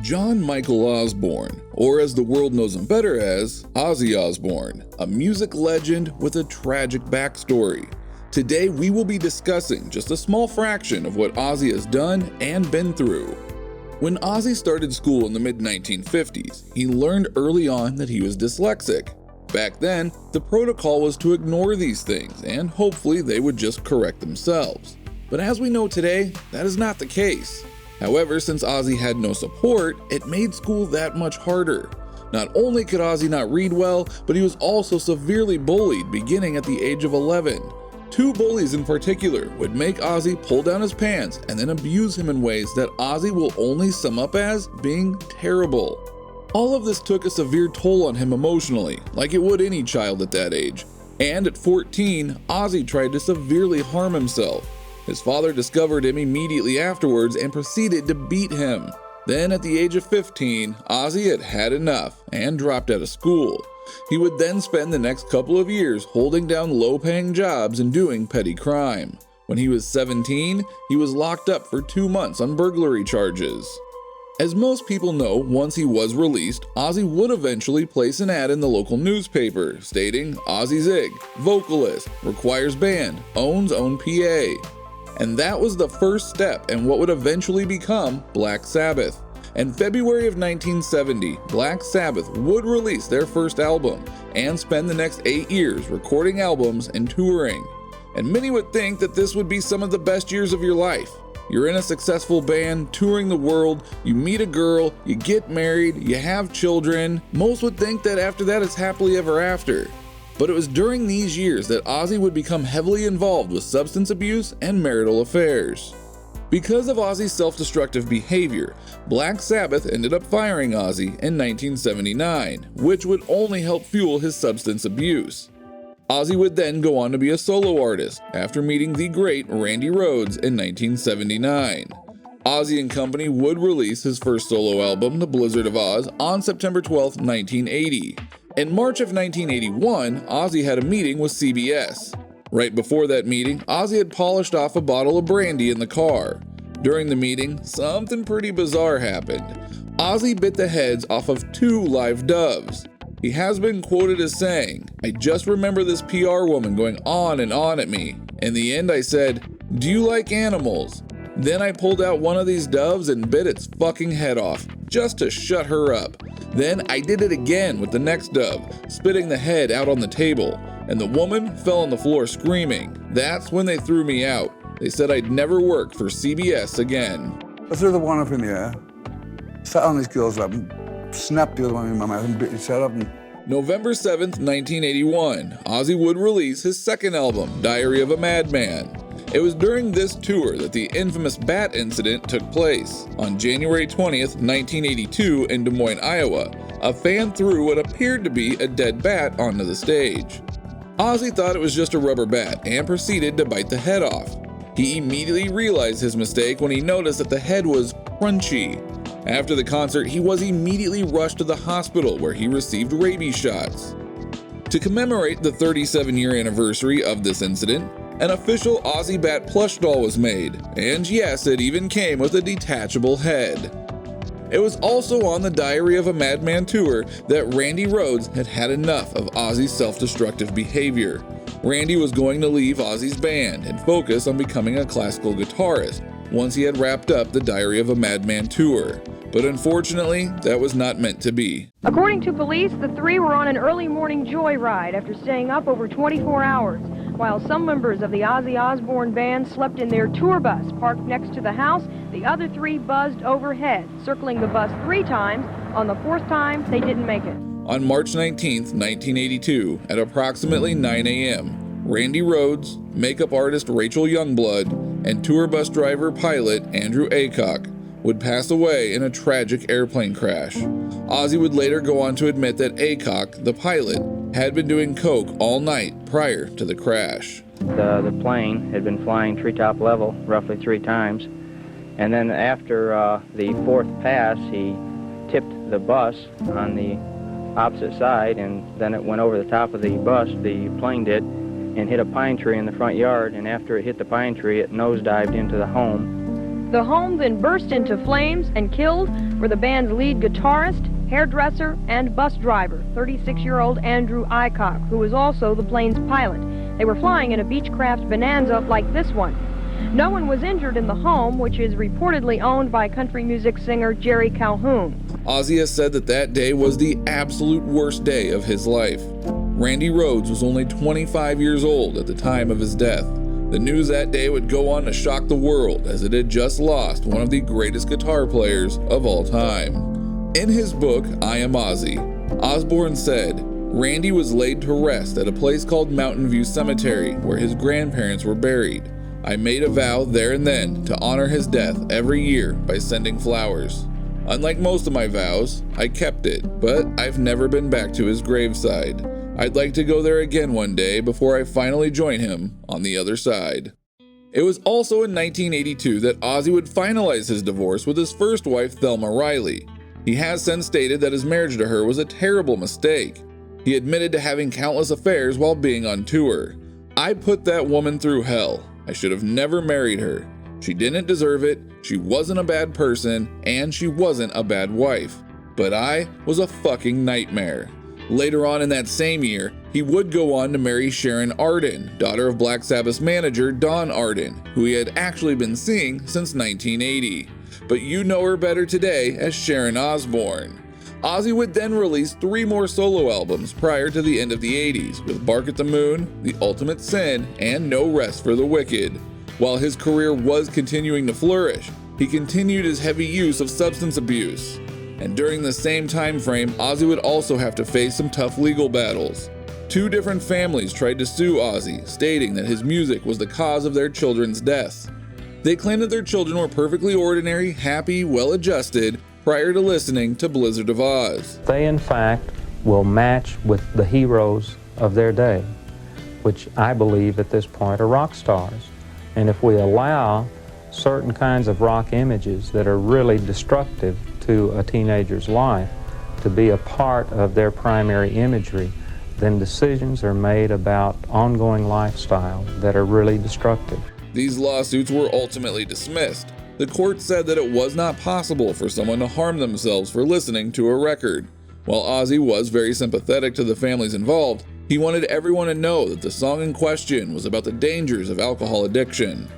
John Michael Osborne, or as the world knows him better as, Ozzy Osbourne, a music legend with a tragic backstory. Today we will be discussing just a small fraction of what Ozzy has done and been through. When Ozzy started school in the mid-1950s, he learned early on that he was dyslexic. Back then, the protocol was to ignore these things and hopefully they would just correct themselves. But as we know today, that is not the case. However, since Ozzy had no support, it made school that much harder. Not only could Ozzy not read well, but he was also severely bullied beginning at the age of 11. Two bullies in particular would make Ozzy pull down his pants and then abuse him in ways that Ozzy will only sum up as being terrible. All of this took a severe toll on him emotionally, like it would any child at that age. And at 14, Ozzy tried to severely harm himself. His father discovered him immediately afterwards and proceeded to beat him. Then at the age of 15, Ozzy had had enough and dropped out of school. He would then spend the next couple of years holding down low-paying jobs and doing petty crime. When he was 17, he was locked up for 2 months on burglary charges. As most people know, once he was released, Ozzy would eventually place an ad in the local newspaper stating, "Ozzy Zig, vocalist, requires band, owns own PA." And that was the first step in what would eventually become Black Sabbath. In February of 1970, Black Sabbath would release their first album and spend the next 8 years recording albums and touring. And many would think that this would be some of the best years of your life. You're in a successful band, touring the world, you meet a girl, you get married, you have children. Most would think that after that it's happily ever after. But it was during these years that Ozzy would become heavily involved with substance abuse and marital affairs. Because of Ozzy's self-destructive behavior, Black Sabbath ended up firing Ozzy in 1979, which would only help fuel his substance abuse. Ozzy would then go on to be a solo artist after meeting the great Randy Rhoads in 1979. Ozzy and company would release his first solo album, The Blizzard of Ozz, on September 12, 1980. In March of 1981, Ozzy had a meeting with CBS. Right before that meeting, Ozzy had polished off a bottle of brandy in the car. During the meeting, something pretty bizarre happened. Ozzy bit the heads off of 2 live doves. He has been quoted as saying, "I just remember this PR woman going on and on at me. In the end I said, 'Do you like animals?' Then I pulled out one of these doves and bit its fucking head off, just to shut her up. Then I did it again with the next dove, spitting the head out on the table, and the woman fell on the floor screaming. That's when they threw me out. They said I'd never work for CBS again." I threw the one up in the air, sat on this girl's lap and snapped the other one in my mouth and bit his head up. November 7th, 1981, Ozzy would release his second album, Diary of a Madman. It was during this tour that the infamous bat incident took place. On January 20th, 1982 in Des Moines, Iowa, a fan threw what appeared to be a dead bat onto the stage. Ozzy thought it was just a rubber bat and proceeded to bite the head off. He immediately realized his mistake when he noticed that the head was crunchy. After the concert, he was immediately rushed to the hospital where he received rabies shots. To commemorate the 37-year anniversary of this incident, an official Ozzy Bat plush doll was made, and yes, it even came with a detachable head. It was also on the Diary of a Madman tour that Randy Rhoads had had enough of Ozzy's self-destructive behavior. Randy was going to leave Ozzy's band and focus on becoming a classical guitarist once he had wrapped up the Diary of a Madman tour. But unfortunately, that was not meant to be. According to police, the 3 were on an early morning joyride after staying up over 24 hours. While some members of the Ozzy Osbourne band slept in their tour bus parked next to the house, the other 3 buzzed overhead, circling the bus 3 times. On the 4th time, they didn't make it. On March 19th, 1982, at approximately 9 a.m., Randy Rhoads, makeup artist Rachel Youngblood, and tour bus driver pilot Andrew Aycock would pass away in a tragic airplane crash. Ozzy would later go on to admit that Aycock, the pilot, had been doing coke all night prior to the crash. The plane had been flying treetop level roughly 3 times, and then after the 4th pass, he tipped the bus on the opposite side, and then it went over the top of the bus, the plane did, and hit a pine tree in the front yard, and after it hit the pine tree, it nosedived into the home The home then burst into flames, and killed were the band's lead guitarist, hairdresser, and bus driver, 36-year-old Andrew Aycock, who was also the plane's pilot. They were flying in a Beechcraft Bonanza like this one. No one was injured in the home, which is reportedly owned by country music singer Jerry Calhoun. Ozzy has said that that day was the absolute worst day of his life. Randy Rhoads was only 25 years old at the time of his death. The news that day would go on to shock the world, as it had just lost one of the greatest guitar players of all time. In his book, I Am Ozzy, Osbourne said, Randy was laid to rest at a place called Mountain View Cemetery, where his grandparents were buried. I made a vow there and then to honor his death every year by sending flowers. Unlike most of my vows, I kept it, but I've never been back to his graveside. I'd like to go there again one day before I finally join him on the other side. It was also in 1982 that Ozzy would finalize his divorce with his first wife, Thelma Riley. He has since stated that his marriage to her was a terrible mistake. He admitted to having countless affairs while being on tour. I put that woman through hell. I should have never married her. She didn't deserve it, she wasn't a bad person, and she wasn't a bad wife. But I was a fucking nightmare. Later on in that same year, he would go on to marry Sharon Arden, daughter of Black Sabbath manager Don Arden, who he had actually been seeing since 1980. But you know her better today as Sharon Osbourne. Ozzy would then release 3 more solo albums prior to the end of the 80s, with Bark at the Moon, The Ultimate Sin, and No Rest for the Wicked. While his career was continuing to flourish, he continued his heavy use of substance abuse. And during the same time frame, Ozzy would also have to face some tough legal battles. 2 different families tried to sue Ozzy, stating that his music was the cause of their children's deaths. They claimed that their children were perfectly ordinary, happy, well-adjusted, prior to listening to Blizzard of Oz. They, in fact, will match with the heroes of their day, which I believe at this point are rock stars. And if we allow certain kinds of rock images that are really destructive to a teenager's life to be a part of their primary imagery, then decisions are made about ongoing lifestyle that are really destructive. These lawsuits were ultimately dismissed. The court said that it was not possible for someone to harm themselves for listening to a record. While Ozzy was very sympathetic to the families involved, he wanted everyone to know that the song in question was about the dangers of alcohol addiction.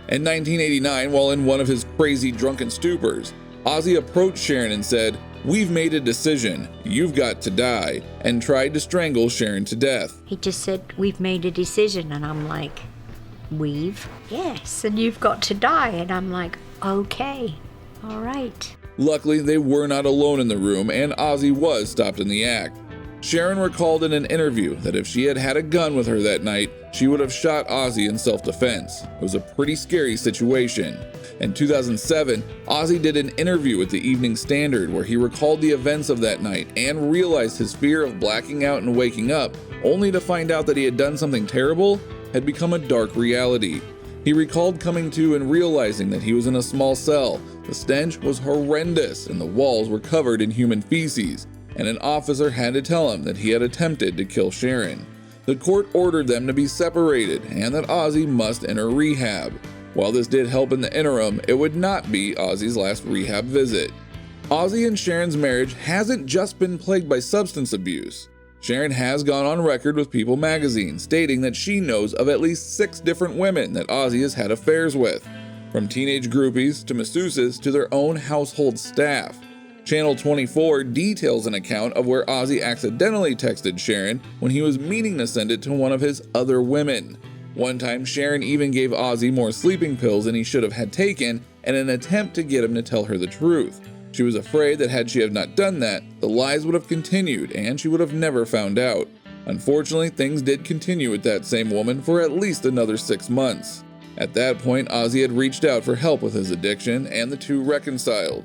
In 1989, while in one of his crazy drunken stupors, Ozzy approached Sharon and said, "We've made a decision. You've got to die," and tried to strangle Sharon to death. He just said, "We've made a decision," and I'm like, "We've?" "Yes, and you've got to die," and I'm like, "Okay, all right." Luckily, they were not alone in the room, and Ozzy was stopped in the act. Sharon recalled in an interview that if she had had a gun with her that night, she would have shot Ozzy in self-defense. It was a pretty scary situation. In 2007, Ozzy did an interview with the Evening Standard where he recalled the events of that night and realized his fear of blacking out and waking up, only to find out that he had done something terrible, had become a dark reality. He recalled coming to and realizing that he was in a small cell. The stench was horrendous and the walls were covered in human feces, and an officer had to tell him that he had attempted to kill Sharon. The court ordered them to be separated and that Ozzy must enter rehab. While this did help in the interim, it would not be Ozzy's last rehab visit. Ozzy and Sharon's marriage hasn't just been plagued by substance abuse. Sharon has gone on record with People magazine stating that she knows of at least 6 different women that Ozzy has had affairs with, from teenage groupies to masseuses to their own household staff. Channel 24 details an account of where Ozzy accidentally texted Sharon when he was meaning to send it to one of his other women. One time, Sharon even gave Ozzy more sleeping pills than he should have had taken in an attempt to get him to tell her the truth. She was afraid that had she have not done that, the lies would have continued and she would have never found out. Unfortunately, things did continue with that same woman for at least another 6 months. At that point, Ozzy had reached out for help with his addiction and the two reconciled.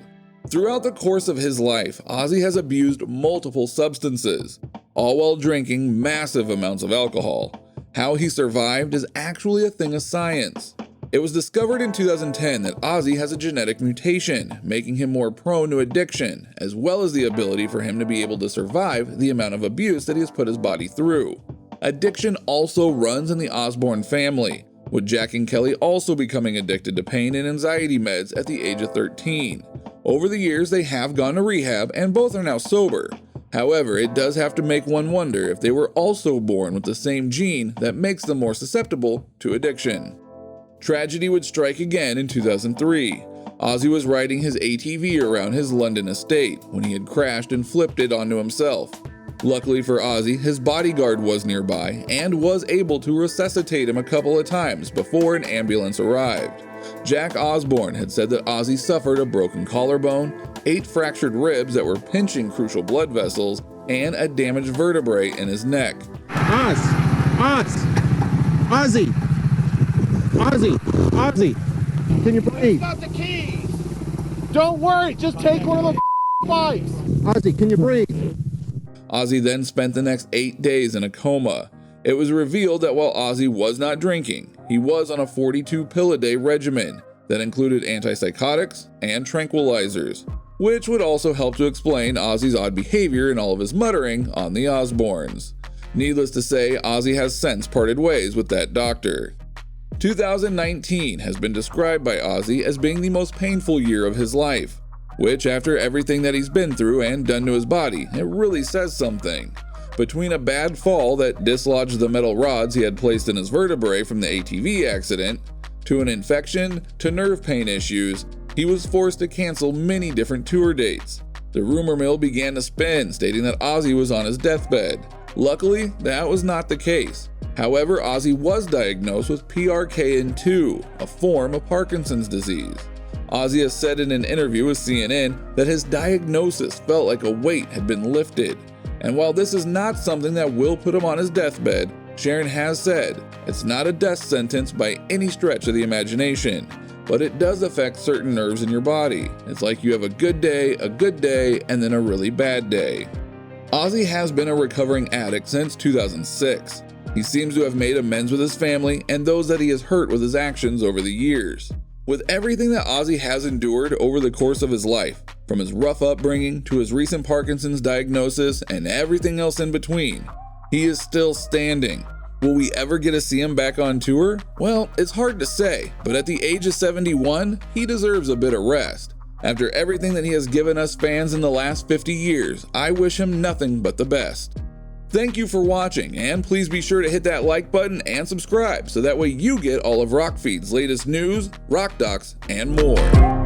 Throughout the course of his life, Ozzy has abused multiple substances, all while drinking massive amounts of alcohol. How he survived is actually a thing of science. It was discovered in 2010 that Ozzy has a genetic mutation, making him more prone to addiction, as well as the ability for him to be able to survive the amount of abuse that he has put his body through. Addiction also runs in the Osbourne family. with Jack and Kelly also becoming addicted to pain and anxiety meds at the age of 13. Over the years, they have gone to rehab and both are now sober. However, it does have to make one wonder if they were also born with the same gene that makes them more susceptible to addiction. Tragedy would strike again in 2003. Ozzy was riding his ATV around his London estate when he had crashed and flipped it onto himself. Luckily for Ozzy, his bodyguard was nearby and was able to resuscitate him a couple of times before an ambulance arrived. Jack Osbourne had said that Ozzy suffered a broken collarbone, 8 fractured ribs that were pinching crucial blood vessels, and a damaged vertebrae in his neck. Ozzy, can you breathe? Got the keys. Don't worry, just take one of the bikes. Ozzy, can you breathe? Ozzy then spent the next 8 days in a coma. It was revealed that while Ozzy was not drinking, he was on a 42-pill-a-day regimen that included antipsychotics and tranquilizers, which would also help to explain Ozzy's odd behavior and all of his muttering on the Osbournes. Needless to say, Ozzy has since parted ways with that doctor. 2019 has been described by Ozzy as being the most painful year of his life, which, after everything that he's been through and done to his body, it really says something. Between a bad fall that dislodged the metal rods he had placed in his vertebrae from the ATV accident, to an infection, to nerve pain issues, he was forced to cancel many different tour dates. The rumor mill began to spin, stating that Ozzy was on his deathbed. Luckily, that was not the case. However, Ozzy was diagnosed with PRKN2, a form of Parkinson's disease. Ozzy has said in an interview with CNN that his diagnosis felt like a weight had been lifted. And while this is not something that will put him on his deathbed, Sharon has said it's not a death sentence by any stretch of the imagination, but it does affect certain nerves in your body. It's like you have a good day, and then a really bad day. Ozzy has been a recovering addict since 2006. He seems to have made amends with his family and those that he has hurt with his actions over the years. With everything that Ozzy has endured over the course of his life, from his rough upbringing to his recent Parkinson's diagnosis and everything else in between, he is still standing. Will we ever get to see him back on tour? Well, it's hard to say, but at the age of 71, he deserves a bit of rest. After everything that he has given us fans in the last 50 years, I wish him nothing but the best. Thank you for watching, and please be sure to hit that like button and subscribe so that way you get all of Rockfeed's latest news, rock docs, and more.